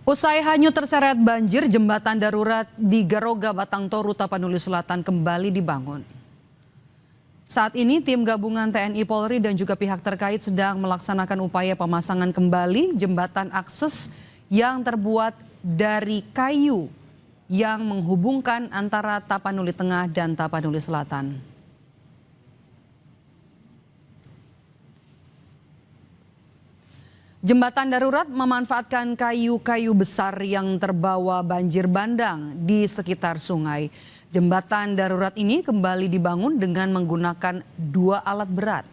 Usai hanyut terseret banjir, jembatan darurat di Garoga Batang Toru, Tapanuli Selatan kembali dibangun. Saat ini tim gabungan TNI Polri dan juga pihak terkait sedang melaksanakan upaya pemasangan kembali jembatan akses yang terbuat dari kayu yang menghubungkan antara Tapanuli Tengah dan Tapanuli Selatan. Jembatan darurat memanfaatkan kayu-kayu besar yang terbawa banjir bandang di sekitar sungai. Jembatan darurat ini kembali dibangun dengan menggunakan 2 alat berat.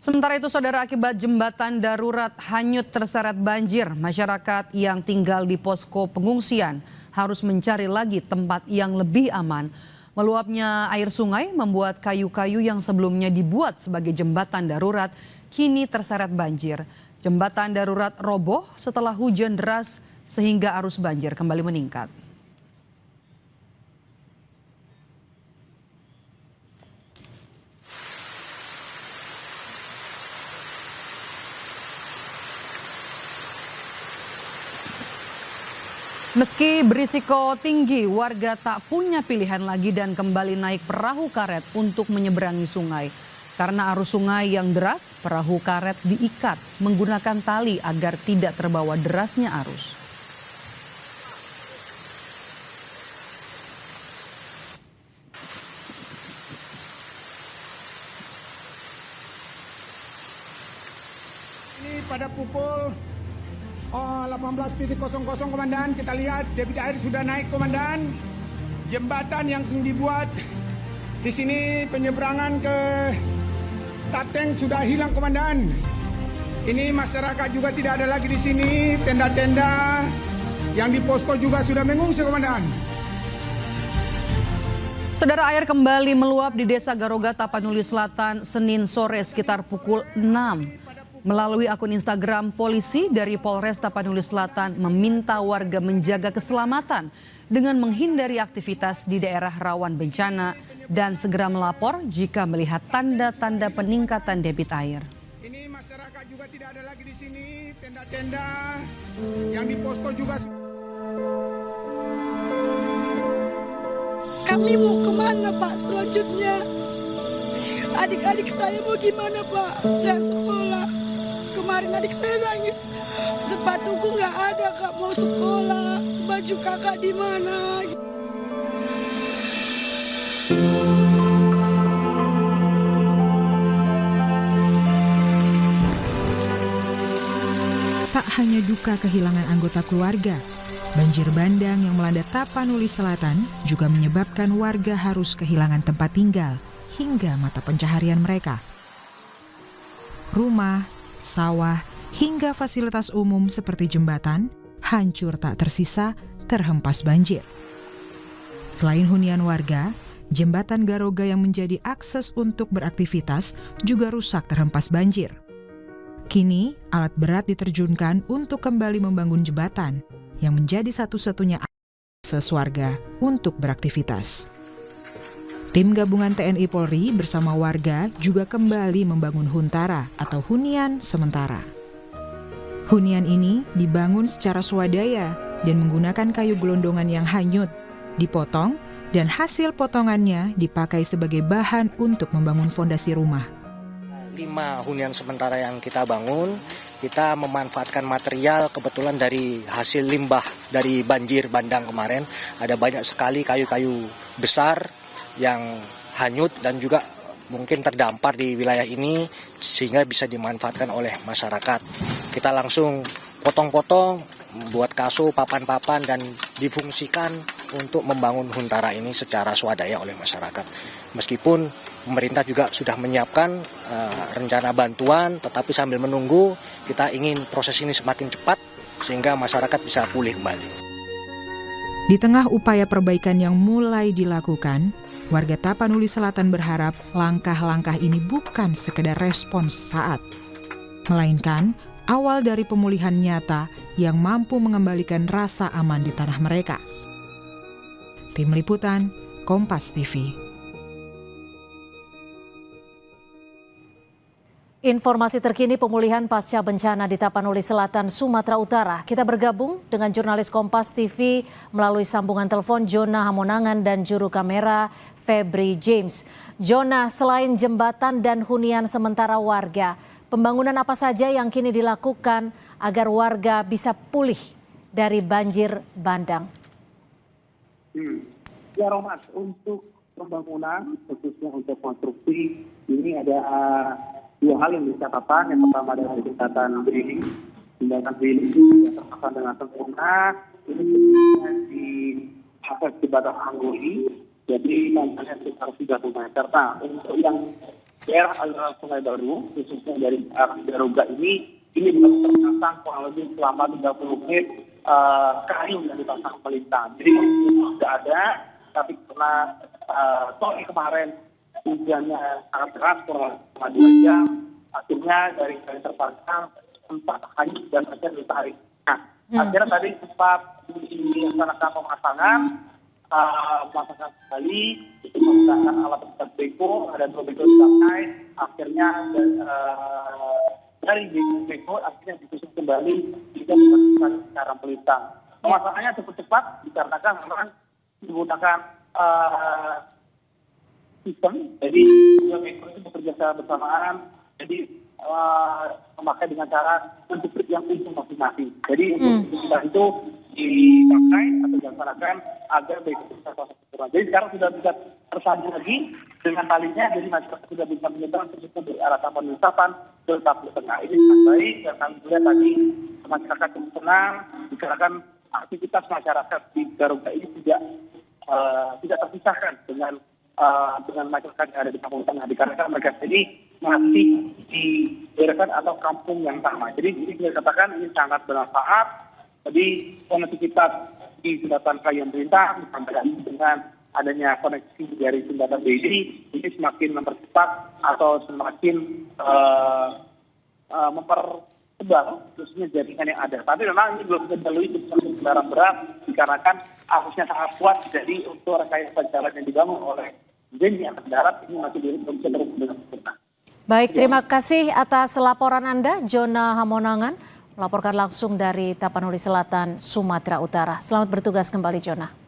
Sementara itu, saudara, akibat jembatan darurat hanyut terseret banjir, masyarakat yang tinggal di posko pengungsian harus mencari lagi tempat yang lebih aman. Meluapnya air sungai membuat kayu-kayu yang sebelumnya dibuat sebagai jembatan darurat kini terseret banjir. Jembatan darurat roboh setelah hujan deras sehingga arus banjir kembali meningkat. Meski berisiko tinggi, warga tak punya pilihan lagi dan kembali naik perahu karet untuk menyeberangi sungai. Karena arus sungai yang deras, perahu karet diikat menggunakan tali agar tidak terbawa derasnya arus. Ini pada pukul 18.00 Komandan, kita lihat debit air sudah naik Komandan. Jembatan yang dibuat di sini penyeberangan ke Tateng sudah hilang Komandan. Ini masyarakat juga tidak ada lagi di sini, tenda-tenda yang di posko juga sudah mengungsi Komandan. Saudara, air kembali meluap di Desa Garoga, Tapanuli Selatan Senin sore sekitar pukul 6. Melalui akun Instagram, polisi dari Polres Tapanuli Selatan meminta warga menjaga keselamatan dengan menghindari aktivitas di daerah rawan bencana dan segera melapor jika melihat tanda-tanda peningkatan debit air. Ini masyarakat juga tidak ada lagi di sini, tenda-tenda yang di posko juga. Kami mau kemana Pak selanjutnya? Adik-adik saya mau gimana Pak? Nggak sekolah. Kemarin adik saya nangis, sepatuku nggak ada Kak, mau sekolah, baju kakak di mana? Tak hanya duka kehilangan anggota keluarga, banjir bandang yang melanda Tapanuli Selatan juga menyebabkan warga harus kehilangan tempat tinggal hingga mata pencaharian mereka. Rumah, sawah, hingga fasilitas umum seperti jembatan hancur tak tersisa terhempas banjir. Selain hunian warga, jembatan Garoga yang menjadi akses untuk beraktivitas juga rusak terhempas banjir. Kini, alat berat diterjunkan untuk kembali membangun jembatan yang menjadi satu-satunya akses warga untuk beraktivitas. Tim gabungan TNI Polri bersama warga juga kembali membangun huntara atau hunian sementara. Hunian ini dibangun secara swadaya dan menggunakan kayu gelondongan yang hanyut, dipotong, dan hasil potongannya dipakai sebagai bahan untuk membangun fondasi rumah. 5 hunian sementara yang kita bangun, kita memanfaatkan material kebetulan dari hasil limbah dari banjir bandang kemarin. Ada banyak sekali kayu-kayu besar yang hanyut dan juga mungkin terdampar di wilayah ini sehingga bisa dimanfaatkan oleh masyarakat. Kita langsung potong-potong, buat kaso, papan-papan dan difungsikan untuk membangun huntara ini secara swadaya oleh masyarakat. Meskipun pemerintah juga sudah menyiapkan rencana bantuan, tetapi sambil menunggu kita ingin proses ini semakin cepat sehingga masyarakat bisa pulih kembali. Di tengah upaya perbaikan yang mulai dilakukan, warga Tapanuli Selatan berharap langkah-langkah ini bukan sekedar respons saat, melainkan awal dari pemulihan nyata yang mampu mengembalikan rasa aman di tanah mereka. Tim Liputan, Kompas TV. Informasi terkini pemulihan pasca bencana di Tapanuli Selatan, Sumatera Utara. Kita bergabung dengan jurnalis Kompas TV melalui sambungan telepon Jona Hamonangan dan juru kamera Febri James. Jona, selain jembatan dan hunian sementara warga, pembangunan apa saja yang kini dilakukan agar warga bisa pulih dari banjir bandang? Ya Romas, untuk pembangunan khususnya untuk konstruksi ini ada dua hal yang dicatatkan. Yang pertama adalah jembatan Brili. Jembatan Brili itu sudah terpasang dengan sempurna. Ini sebenarnya di atas jembatan Anggoli, jadi panjangnya sekitar 30 meter. Nah, untuk yang daerah aliran Sungai Baru, khususnya dari arah Garuga ini belum terpasang kurang lebih selama 30 menit kayu yang dipasang melintang. Jadi sudah ada, tapi karena sore kemarin hujannya sangat keras kurang 2 jam, akhirnya dari terpasang sempat hanyut dan akhirnya ditarik. Nah, akhirnya tadi sempat dilaksanakan pemasangan kembali, itu menggunakan alat berat beko, ada 2 beko dipakai, akhirnya dari beko akhirnya disusun kembali juga melakukan secara pelintang. Pemasangannya cukup cepat dikarenakan memang menggunakan sistem, jadi dua beko itu bekerja secara bersamaan, jadi memakai dengan cara menjepit yang ujung masing-masing. Jadi untuk sistem itu dipakai atau dilaksanakan agar beko bisa proses sempurna. Jadi sekarang sudah bisa tersambung lagi dengan talinya, jadi masyarakat sudah bisa menyeberang khususnya dari arah Tapanuli Selatan ke Tapanuli Tengah. Ini sangat baik dan kami melihat tadi masyarakat cukup tenang dikarenakan aktivitas masyarakat di Garuga ini tidak terpisahkan dengan masyarakat yang ada di Tapanuli Tengah, dikarenakan mereka ini masih di daerah atau kampung yang sama. Jadi bisa katakan ini sangat bermanfaat. Jadi konektivitas di jembatan kayu melintang ditambah dengan adanya koneksi dari jembatan BD ini semakin mempercepat atau semakin mempertebal khususnya jaringan yang ada. Tapi memang ini belum bisa dilalui untuk kendaraan berat dikarenakan arusnya sangat kuat. Jadi untuk rekayasa jalan yang dibangun oleh BD yang darat ini masih belum bisa terus dengan sempurna. Baik, terima kasih atas laporan Anda, Jona Hamonangan, melaporkan langsung dari Tapanuli Selatan, Sumatera Utara. Selamat bertugas kembali, Jona.